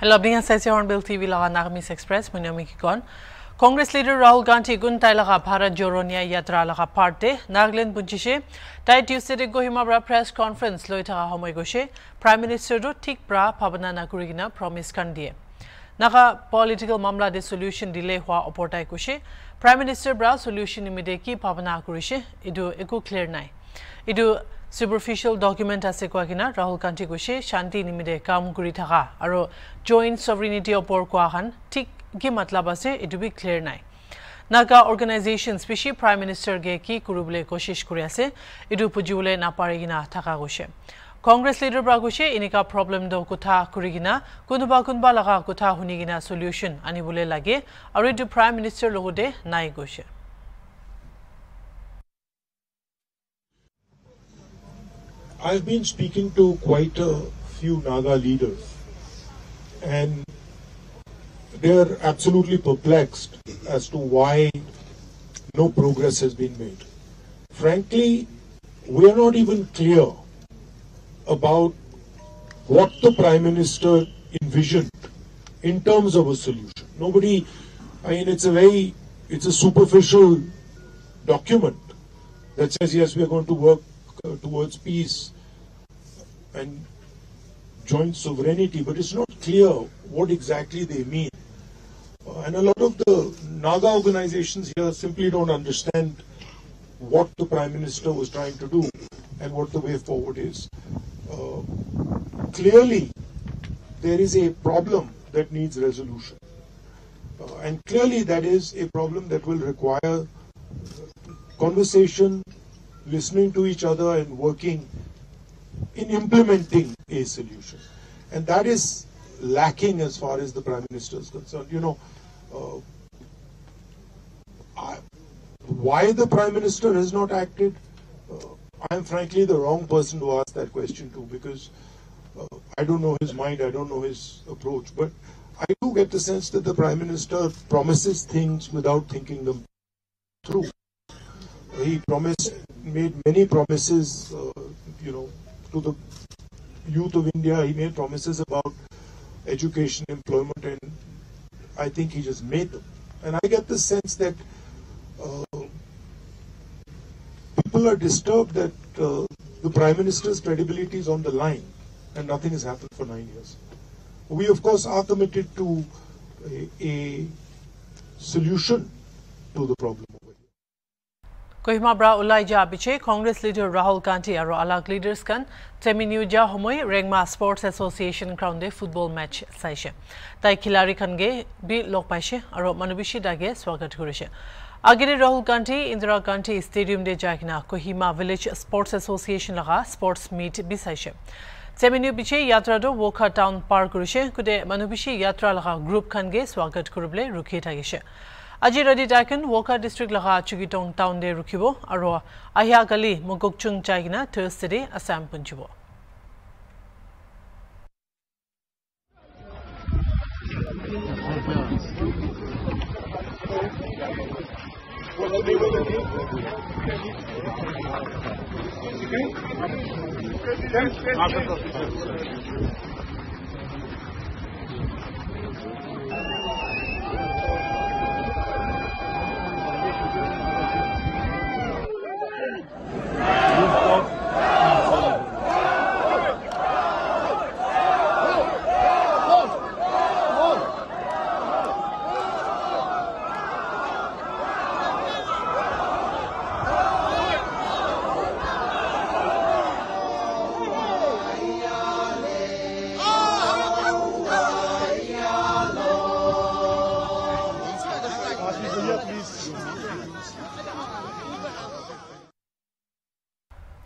Hello, being a Hornbill TV laga Nagamis Express, Munyomi Kikon. Congress leader Rahul Gandhi guntai laga Bharat Jodo Nyaya Yatra laga parte Nagaland Bunjishe Tai Tuesday Kohima bra press conference loita homoy goshe Prime Minister do thik bra phabana na kurigina promise kan die. Naga political mamla de solution delay hua oportai goshe Prime Minister bra solution imide ki phabana kurishe idu eku clear nai. Idu superficial document ase kwa kina Rahul Gandhi goshe shanti nimide kam kuri thaka aro joint sovereignty opor kwa khan thik ki matlab ase idu bi clear nai. Naga organization speshi Prime Minister ge ki kurubule koshish kuri ase idu pujule na parigina thaka goshe. Congress leader bra goshe inika problem do kutha kurigina kunba laga kutha hunigina solution anibule lage aro idu Prime Minister logode nai goshe. I've been speaking to quite a few Naga leaders and they're absolutely perplexed as to why no progress has been made. Frankly, we are not even clear about what the Prime Minister envisioned in terms of a solution. Nobody, I mean, it's a superficial document that says, yes, we are going to work towards peace and joint sovereignty, but it's not clear what exactly they mean. And a lot of the Naga organizations here simply don't understand what the Prime Minister was trying to do and what the way forward is. Clearly, there is a problem that needs resolution. And clearly that is a problem that will require conversation, listening to each other and working in implementing a solution. And that is lacking as far as the Prime Minister is concerned. You know, why the Prime Minister has not acted, I am frankly the wrong person to ask that question to, because I don't know his mind, I don't know his approach. But I do get the sense that the Prime Minister promises things without thinking them through. He made many promises, to the youth of India. He made promises about education, employment, and I think he just made them. And I get the sense that people are disturbed that the Prime Minister's credibility is on the line and nothing has happened for 9 years. We, of course, are committed to a solution to the problem. Kohima bra Ulaija biche Congress leader Rahul Gandhi aro alag leaders kan Teminu ja homoy Rengma Sports Association ground de football match saishe. Tai khilari khan ge bi log paise aro manubishi dage swagat korise. Agere Rahul Gandhi Indira Gandhi Stadium de jakina Kohima Village Sports Association laga sports meet bi saishe. Teminu biche yatra do Woka town par korise kude manubishi yatra laga group khan ge swagat koruble rukhi thagishe. Aji Radi Dakan, Woka district laga Chugitong town de Rukibo, aro Ahya Gali, Mogokchung Chagina, Thursday, Assam Punchibo.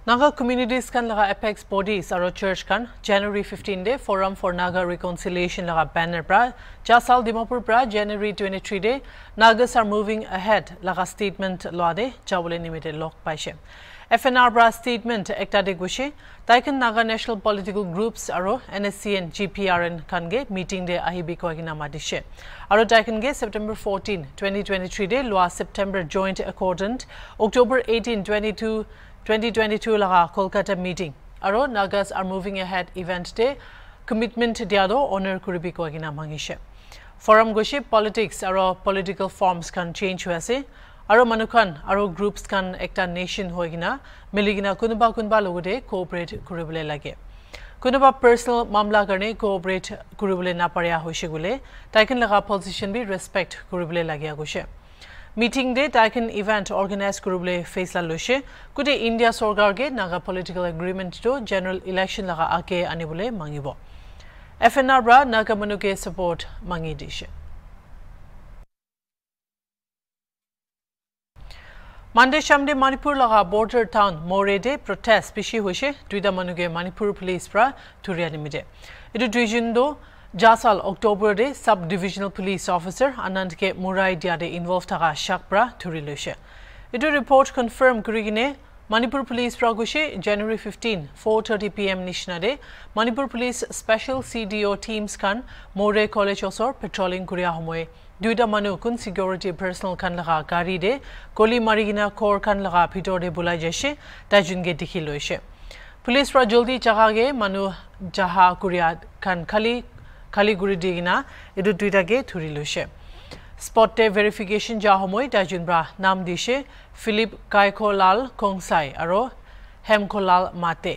Naga communities kan laga apex bodies aro church kan January 15 day Forum for Naga Reconciliation laga banner pra Jasal Dimapur pra January 23 day Nagas are moving ahead laga statement loade Jawale limited lok paise. FNR bra statement ekta de gushe taikan Naga national political groups aro NSCN GPRN kange meeting de ahibi koagina madishe. Aro taikan ge September 14 2023 day loa September joint accordant October 18 2022 laga Kolkata meeting. Aro Nagas are moving ahead event day commitment diado honor kuribi ko agina mangishe forum goshi politics aro political forms can change hoase aro manukan aro groups kan ekta nation hoigina miligina kunba logode cooperate kuribole lage kunuba personal mamla karne cooperate kuribole na paria hoise gule taiken laga position bi respect kuribole lage agoshe meeting day taiken event organize kuribole faisla loshe kude India sorgar ge naga political agreement to general election laga ake anibole mangibo FNR bra naga manuke support mangi dishe Monday Shamde Manipur laga border town Morede protest pishi hoise duida manuge Manipur police pra turia nimide idu division do Jasal October de sub divisional police officer Anand ke Murai dia de involved thaga shakpra thuri loise idu report confirm kurigine Manipur police pragushe January 15 4:30 pm nishnade Manipur police special CDO teams kan More college osor patrolling kuria homoy duida manu kun security personal kan laga gari de goli marigina kor kan laga bhitor de bulai jeshe tajun ge dikhi loise police ra joldi jaga ge manu jaha kuria kan khali guri digina edu duida ge thuri loise spot te verification ja homoy tajun bra nam dishe Philip Kaikolal Kongsai aro Hemkolal Mate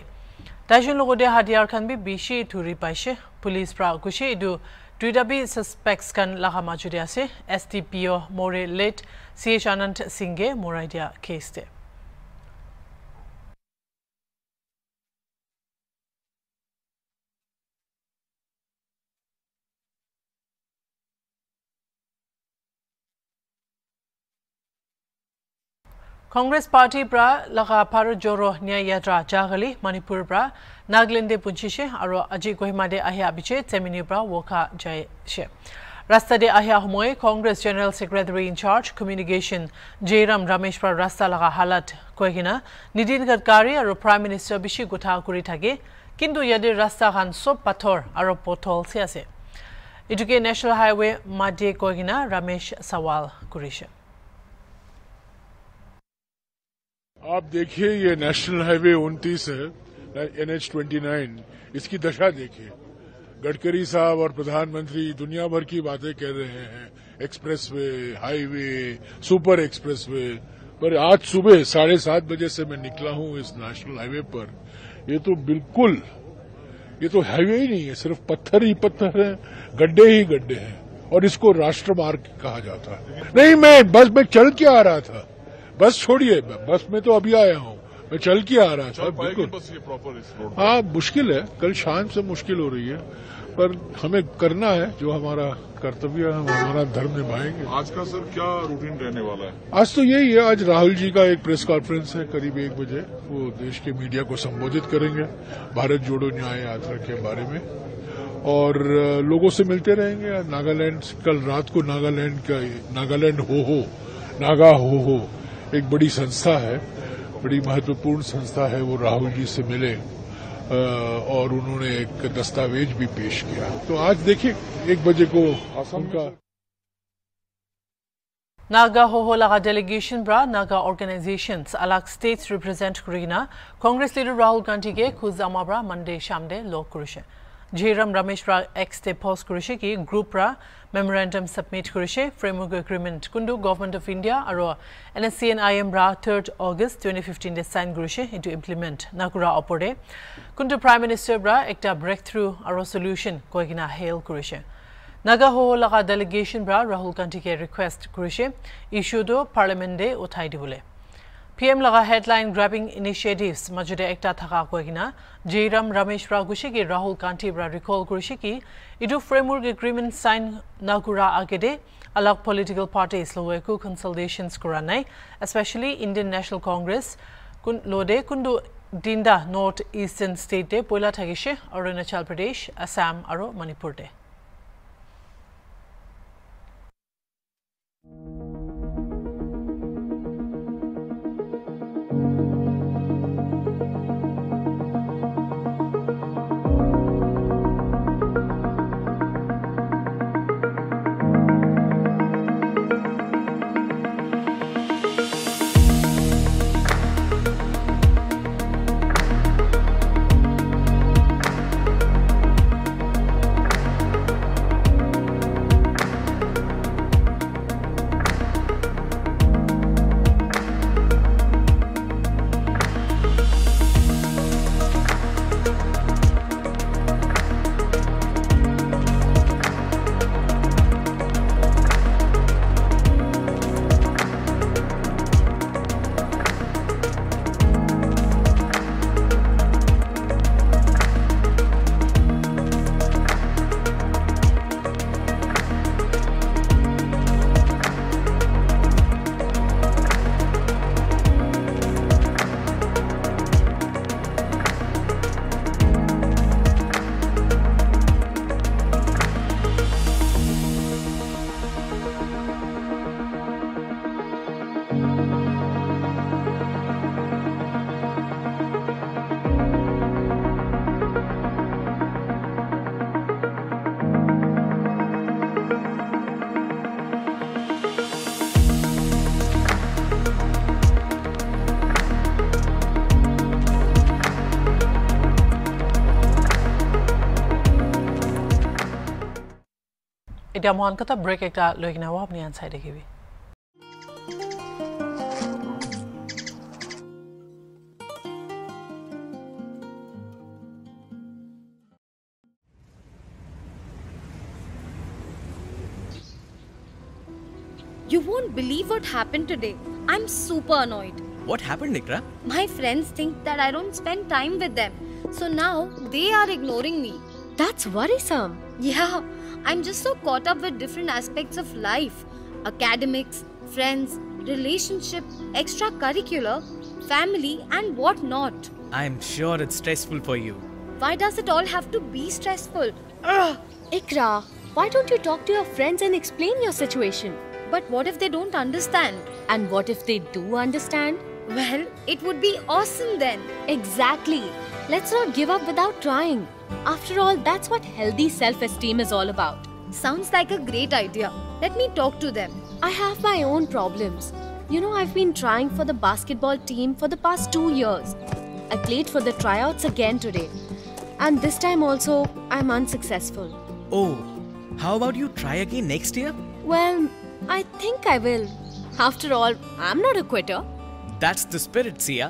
tajun logode hadiar kan bi bishi thuri paise police pra kushe edu duida bi suspects kan laga majuri ase STPO More late CH Anand Singhe Moraidia case te Congress Party pra laga Bharat Joro Nyaya Yatra jagali Manipur pra Nagaland de punchishe aro aji Kohima de ahya biche temini pra woka jai she rasta de ahya homoy Congress General Secretary in charge communication Jairam Ramesh pra rasta laga halat koigina Nitin Gadkari aro Prime Minister bishi gotha kuri thage kintu yade rasta khan sob pathor aro pothol se ase iduke National Highway madhe koigina Ramesh sawal kurishe आप देखिए ये national highway 29 है NH29 इसकी दशा देखिए गडकरी साहब और प्रधानमंत्री दुनिया भर की बातें कह रहे हैं एक्सप्रेसवे हाईवे सुपर एक्सप्रेसवे पर आज सुबह 7:30 बजे से मैं निकला हूं इस नेशनल हाईवे पर ये तो हाईवे ही नहीं है सिर्फ पत्थर ही पत्थर है गड्ढे ही गड्ढे हैं और इसको राष्ट्रमार्ग कहा जाता है नहीं मैं बस में चल के आ रहा था बस छोड़िए बस में तो अभी आया हूँ मैं चल के आ रहा था बिल्कुल बस ये प्रॉपर इस रोड हाँ मुश्किल है कल शाम से मुश्किल हो रही है पर हमें करना है जो हमारा कर्तव्य है हम हमारा धर्म निभाएंगे आज का सर क्या रूटीन रहने वाला है आज तो यही है आज राहुल जी का एक प्रेस कॉन्फ्रेंस है करीब 1 बजे वो देश के मीडिया को संबोधित करेंगे भारत जोड़ो न्याय यात्रा के बारे में और लोगों से मिलते रहेंगे नागालैंड कल रात को नागालैंड नागा हो एक बड़ी संस्था है बड़ी महत्वपूर्ण संस्था है वो राहुल जी से मिले और उन्होंने एक दस्तावेज भी पेश किया तो आज देखिए 1 बजे को उनका Naga Hoho laga delegation bra Naga organizations alak states represent kurina Congress leader Rahul Gandhi ke khuzama bra Monday shamde lok kurishe Jairam Ramesh bra ex te post kurishe ki group bra memorandum submit kurishe framework agreement kundu government of India aro NSC and IM bra 3rd August 2015 de sign kurishe into implement nakura opode kundu prime minister bra ekta breakthrough aro solution koigina hail kurishe Naga Hoho laga delegation bra Rahul Gandhi ke request kurishe issue do parliament de uthai dibole PM laga headline grabbing initiatives majude ekta thaka koigina Jairam Ramesh bra gushe ki Rahul Gandhi bra recall kurishe ki idu framework agreement sign nagura agede alag political parties loweku consultations kuranai especially Indian National Congress kun lode kundu dinda north eastern state de poila thagishe Arunachal Pradesh Assam aro Manipur de এতিয়া মহান কথা brake একটা লৈ কিনে আপনি আনসাই দেখিবি You won't believe what happened today. I'm super annoyed. What happened, Nikra? My friends think that I don't spend time with them. So now they are ignoring me. That's worrisome. Yeah, I'm just so caught up with different aspects of life. Academics, friends, relationship, extracurricular, family and what not. I'm sure it's stressful for you. Why does it all have to be stressful? Ikra, why don't you talk to your friends and explain your situation? But what if they don't understand? And what if they do understand? Well, it would be awesome then. Exactly. Let's not give up without trying. After all, that's what healthy self-esteem is all about. Sounds like a great idea. Let me talk to them. I have my own problems. You know, I've been trying for the basketball team for the past 2 years. I played for the tryouts again today. And this time also, I'm unsuccessful. Oh, how about you try again next year? Well, I think I will. After all, I'm not a quitter. That's the spirit, Sia.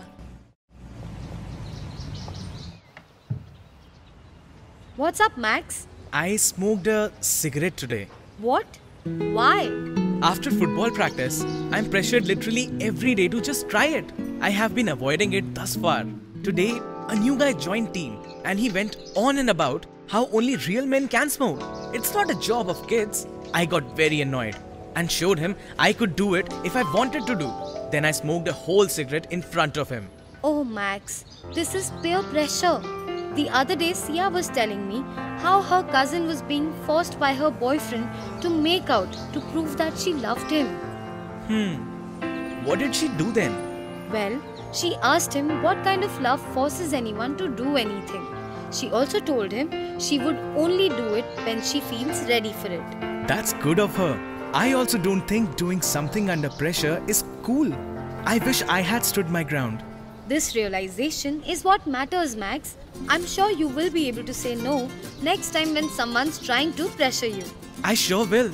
What's up, Max? I smoked a cigarette today. What? Why? After football practice, I'm pressured literally every day to just try it. I have been avoiding it thus far. Today, a new guy joined team and he went on and about how only real men can smoke. It's not a job of kids. I got very annoyed and showed him I could do it if I wanted to do. Then I smoked a whole cigarette in front of him. Oh, Max, this is peer pressure. The other day, Sia was telling me how her cousin was being forced by her boyfriend to make out to prove that she loved him. What did she do then? Well, she asked him what kind of love forces anyone to do anything. She also told him she would only do it when she feels ready for it. That's good of her. I also don't think doing something under pressure is cool. I wish I had stood my ground. This realization is what matters, Max. I'm sure you will be able to say no next time when someone's trying to pressure you. I sure will.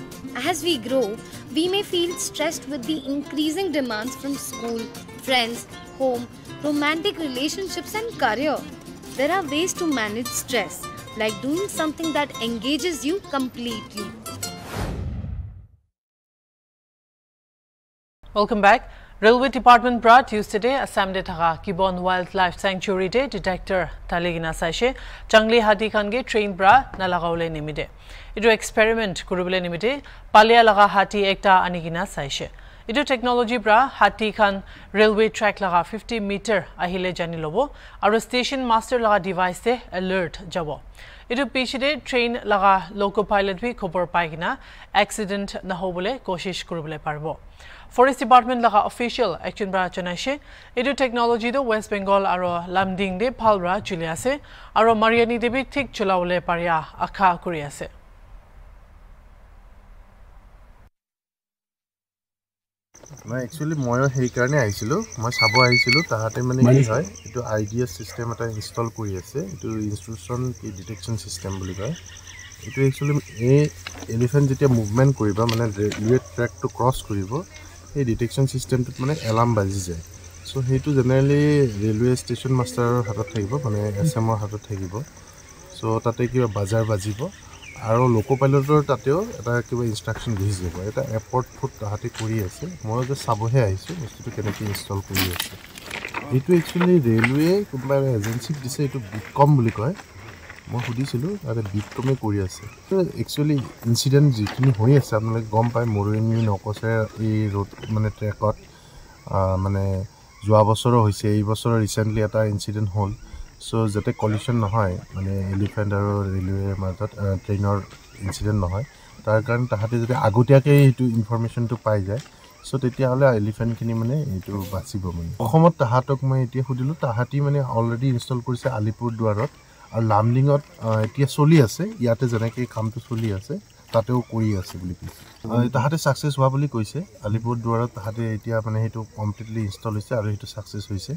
As we grow, we may feel stressed with the increasing demands from school, friends, home, romantic relationships and career. There are ways to manage stress, like doing something that engages you completely. Welcome back. Railway Department brought Tuesday Assam de Thaga Kibon Wildlife Sanctuary de Detector Taligina Sashe Changli Hati Khange train bra nalagaule nimide. Itu experiment kurubule nimide Palia laga hati ekta anigina Sashe. Itu technology bra hati khan railway track laga 50 meter ahile jani lobo aru station master laga device te alert jabo. Itu pichide train laga loco pilot bhi khobor paigina accident na hobole koshish kurubule parbo. Forest Department laga official action bra chanaishe edu technology do West Bengal aro Lamding de phalbra chule ase aro Mariani debi thik chulaule paria akha kuri ase. মই actually মই হেই কাৰণে আইছিলো মই চাব আইছিলো তাহাতে মানে কি হয় এটো আইডিএস সিস্টেম এটা ইনস্টল কৰি আছে এটো ইনস্ট্ৰাকশন কি ডিটেকশন সিস্টেম বুলি কয় এটো একচুয়ালি এই এলিফেন্ট যেতিয়া মুভমেন্ট কৰিবা মানে ৰেলৱে ট্ৰেক টু ক্ৰস কৰিব এই ডিটেকশন সিস্টেমটোত মানে এলাৰ্ম বাজি যায় সো হেইটো জেনাৰেলি ৰেলৱে ষ্টেচন মাষ্টাৰৰ হাতত থাকিব মানে এসএমৰ হাতত থাকিব সো তাতে কিবা বাজাৰ বাজিব আৰু লোকো পাইলটৰ তাতেও এটা কিবা ইনস্ট্ৰাকশন দিছে যাব এটা এপৰ্ট ফুট তাহাতে কৰি আছে মই যে চাবহে আহিছো বস্তুটো কেনেকৈ ইনষ্টল কৰি আছে এইটো একচুয়ালি ৰেলৱে কোনবা এজেন্সি দিছে এইটো বিটকম বুলি কয় মই সুধিছিলো আৰু বিটকমে কৰি আছে একচুয়ালি ইনসিডেন্ট যিখিনি হৈ আছে আপোনালোকে গম পায় মৰুনি নকছে এই ৰোড মানে ট্ৰেকত মানে যোৱা বছৰ হৈছে এই বছৰ ৰিসেন্টলি এটা ইনসিডেন্ট হ'ল সো যাতে কলিশন নহয় মানে এলিফেন্ট আৰু ৰেলৱে মাজত ট্ৰেইনৰ ইনসিডেন্ট নহয় তাৰ কাৰণ তাহাতে যদি আগতীয়াকৈ এইটো ইনফৰমেশনটো পাই যায় সো তেতিয়া হলে এলিফেন্টখিনি মানে এইটো বাচিব মানে অসমত তাহাতক মই এতিয়া সুধিলো তাহাতি মানে অলৰেডি ইনষ্টল কৰিছে আলিপুৰ দুৱাৰত আৰু লামডিঙত এতিয়া চলি আছে ইয়াতে যেনেকৈ কামটো চলি আছে তাতেও কৰি আছে বুলি কৈছে তাহাতে সাকসেস হোৱা বুলি কৈছে আলিপুৰ দুৱাৰত তাহাতে এতিয়া মানে সেইটো কমপ্লিটলি ইনষ্টল হৈছে আৰু সেইটো সাকসেস হৈছে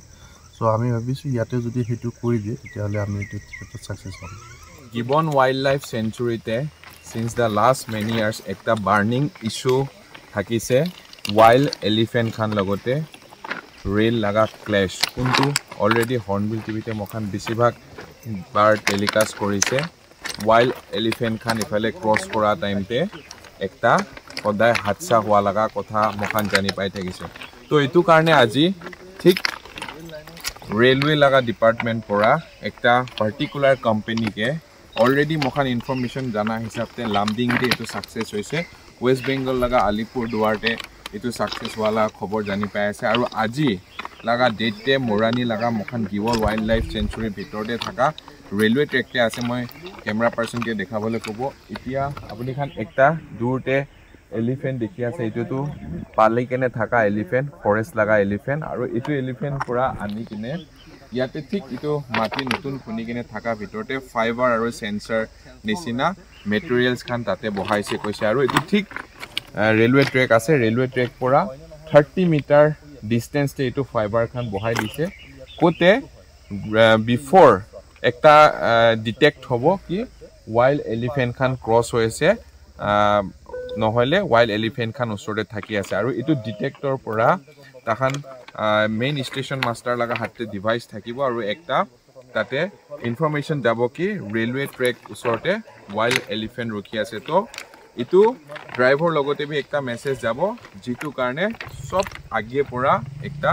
সো আমি ভাবিছো ইয়াতে যদি হেতু কৰি দিয়ে তেতিয়া হলে আমি এটো সাকসেস হ'ম গিবন ওয়াইল্ড লাইফ সেঞ্চুৰীতে since the last many years ekta burning issue thakise wild elephant khan logote rail laga clash kuntu already Hornbill TV te mokhan besibhag bar telecast korise wild elephant khan ifale cross kora time te ekta koday hadsa hua laga kotha mokhan jani pai thakise to etu karne aji thik railway laga department pora ekta particular company ke already mokhan information jana hisabte lamding de etu success hoise West Bengal laga Alipur Duarte etu success wala khobor jani pai ase aru aji laga date te Morani laga mokhan Gibol Wildlife Sanctuary bhitor de thaka railway track te ase moi camera person ke dekhabole kobo itia apuni khan ekta durte elephant dekhi ase etu tu pali kene thaka elephant forest laga elephant aru etu elephant pura ani kine yate thik etu mati nutun khuni kine thaka bhitorte fiber aru sensor nisina materials khan tate bohaise koise aru etu thik railway track ase railway track pura 30 meter distance te etu fiber khan bohai dise kote before ekta detect hobo ki wild elephant khan cross hoise নহলে wild elephant khan usore thaki ase aru etu detector pura takhan main station master laga hatte device thakibo aru ekta tate information jabo ki railway track usorte wild elephant rukhi ase to etu driver logote bi ekta message jabo jitu karne sob agie pura ekta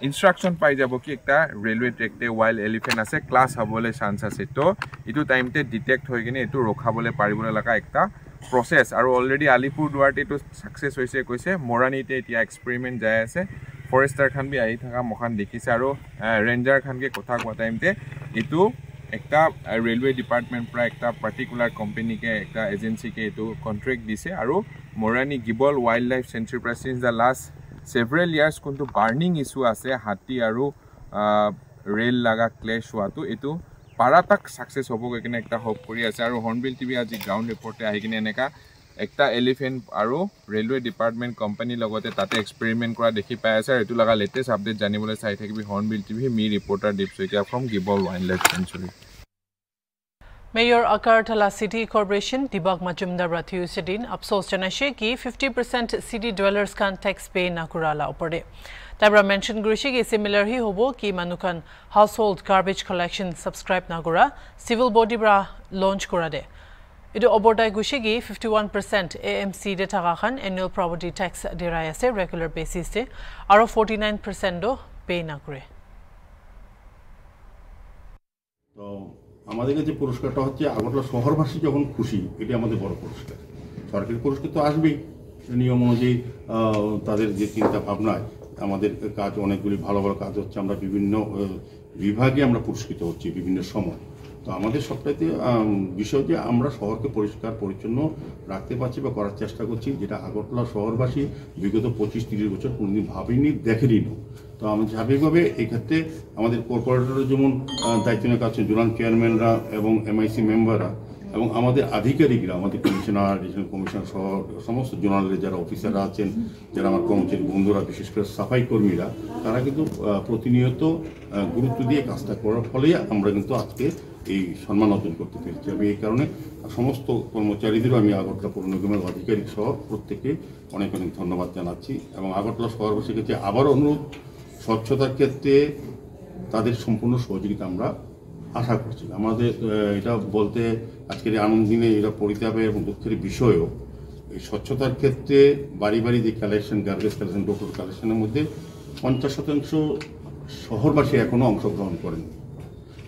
instruction pai jabo ki ekta railway track te wild elephant ase class habole chance ase to etu time te detect hoy gine etu rokhabole paribole laga ekta process aru already Alipur Duarte to success hoise koise Morani te etia experiment jai ase forester khan bi ahi thaka mokhan dekhise aru ranger khan ke kotha kwa time te etu ekta railway department pra ekta particular company ke ekta agency ke etu contract dise aru Morani Gibol Wildlife Sanctuary pra since the last several years kuntu burning issue ase hati aru rail laga clash hua tu etu paratak success hobo kene ekta hope kori ase aru Hornbill TV aji ground report te ahi kine eneka ekta elephant aru railway department company logote tate experiment kora dekhi pai ase etu laga latest update janibole sai thakibi Hornbill TV me reporter Deepsoikia from Gibol Wildlife Sanctuary. Mayor Agartala City Corporation Dibak Majumdar Rathiu Sidin Apsos Janashe ki 50% city dwellers kan tax pay na kurala uporde. Tabra mention Grushi ki similar hi hobo ki manukan household garbage collection subscribe na gura civil body bra launch kurade. Idu obordai Gushi ki 51% AMC de thaka annual property tax dirai ase regular basis te aro 49% do pay na kure. So আমাদের কাছে পুরস্কারটা হচ্ছে আগরতলা শহরবাসী যখন খুশি এটা আমাদের বড় পুরস্কার সরকারি পুরস্কার তো আসবেই নিয়ম অনুযায়ী তাদের যে চিন্তা ভাবনায় আমাদের কাজ অনেকগুলি ভালো ভালো কাজ হচ্ছে আমরা বিভিন্ন বিভাগে আমরা পুরস্কৃত হচ্ছি বিভিন্ন সময় তো আমাদের সবটাইতে বিষয় যে আমরা শহরকে পরিষ্কার পরিচ্ছন্ন রাখতে পারছি বা করার চেষ্টা করছি যেটা আগরতলা শহরবাসী বিগত 25-30 বছর কোনোদিন ভাবেনি দেখেনি তো আমি স্বাভাবিকভাবে এই ক্ষেত্রে আমাদের কর্পোরেটরের যেমন দায়িত্ব নিয়ে কাজ জোনাল চেয়ারম্যানরা এবং এমআইসি মেম্বাররা এবং আমাদের আধিকারিকরা আমাদের কমিশনার রিজনাল কমিশনার সহ সমস্ত জোনালের যারা অফিসাররা আছেন যারা আমার কর্মচারী বন্ধুরা বিশেষ করে সাফাই কর্মীরা তারা কিন্তু প্রতিনিয়ত গুরুত্ব দিয়ে কাজটা করার ফলেই আমরা কিন্তু আজকে এই সম্মান অর্জন করতে পেরেছি আমি এই কারণে সমস্ত কর্মচারীদেরও আমি আগরতলা পৌর নিগমের আধিকারিক সহ প্রত্যেককে অনেক অনেক ধন্যবাদ জানাচ্ছি এবং আগরতলা শহরবাসীর কাছে আবারও অনুরোধ স্বচ্ছতার ক্ষেত্রে তাদের সম্পূর্ণ সহযোগিতা আমরা আশা করছি আমাদের এটা বলতে আজকের আনন্দ দিনে এটা পরিতাপের এবং দুঃখের বিষয়ও এই স্বচ্ছতার ক্ষেত্রে বাড়ি বাড়ি যে কালেকশন গার্বেজ কালেকশন ডক্টর কালেকশনের মধ্যে 50% শহরবাসী এখনও অংশগ্রহণ করেনি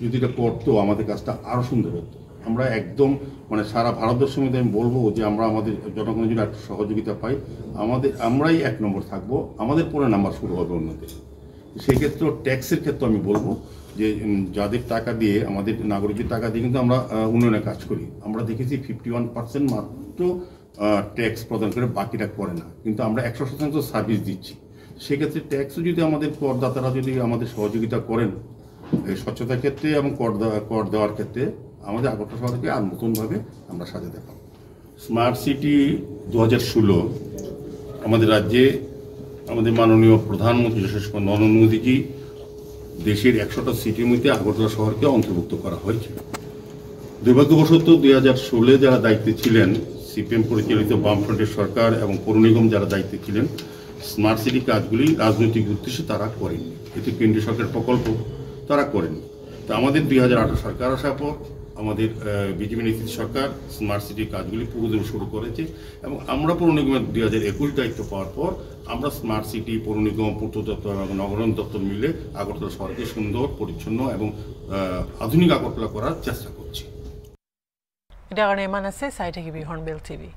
যদি এটা করতো আমাদের কাজটা আরও সুন্দর হতো আমরা একদম মানে সারা ভারতবর্ষের মধ্যে আমি বলবো যে আমরা আমাদের জনগণের জন্য একটা সহযোগিতা পাই আমরাই 1 নম্বর থাকবো আমাদের পরে নাম্বার শুরু হবে অন্যদের সেই ক্ষেত্রে ট্যাক্সের ক্ষেত্রে আমি বলবো যে যাদের টাকা দিয়ে আমাদের নাগরিকদের টাকা দিয়ে কিন্তু আমরা উন্নয়নের কাজ করি আমরা দেখেছি 51% মাত্র ট্যাক্স প্রদান করে বাকিটা করে না কিন্তু আমরা 100% সার্ভিস দিচ্ছি সেক্ষেত্রে ট্যাক্সও যদি আমাদের করদাতারা যদি আমাদের সহযোগিতা করেন এই স্বচ্ছতার ক্ষেত্রে এবং কর দেওয়ার ক্ষেত্রে আমাদের আগরতলা শহরকে আর নতুনভাবে আমরা সাজাতে পারব স্মার্ট সিটি 2016 আমাদের রাজ্যে আমাদের মাননীয় প্রধানমন্ত্রী যশস্বী নরেন্দ্র মোদীজি দেশের 100টা সিটির মধ্যে আগরতলা শহরকে অন্তর্ভুক্ত করা হয়েছে দুর্ভাগ্যবশত 2016 যারা দায়িত্বে ছিলেন, সিপিএম পরিচালিত বামফ্রন্টের সরকার এবং পৌর নিগম যারা দায়িত্বে ছিলেন, স্মার্ট সিটি কাজগুলি রাজনৈতিক উদ্দেশ্যে তারা করেননি। এটি কেন্দ্রীয় সরকারের প্রকল্প, তারা করেননি। তো আমাদের 2018 সরকার আসার পর আমাদের বিজেপি নেতৃত্ব সরকার স্মার্ট সিটির কাজগুলি পুরোদমে শুরু করেছে এবং আমরা পৌর নিগমের 2021 দায়িত্ব পাওয়ার পর আমরা স্মার্ট সিটি, পৌর নিগম, পূর্ত দপ্তর এবং নগরায়ণ দপ্তর মিলে আগরতলা শহরকে সুন্দর, পরিচ্ছন্ন এবং আধুনিক আগরতলা করার চেষ্টা করছি। এটা কারণে এমান আছে সাইটে কি হর্নবিল টিভি।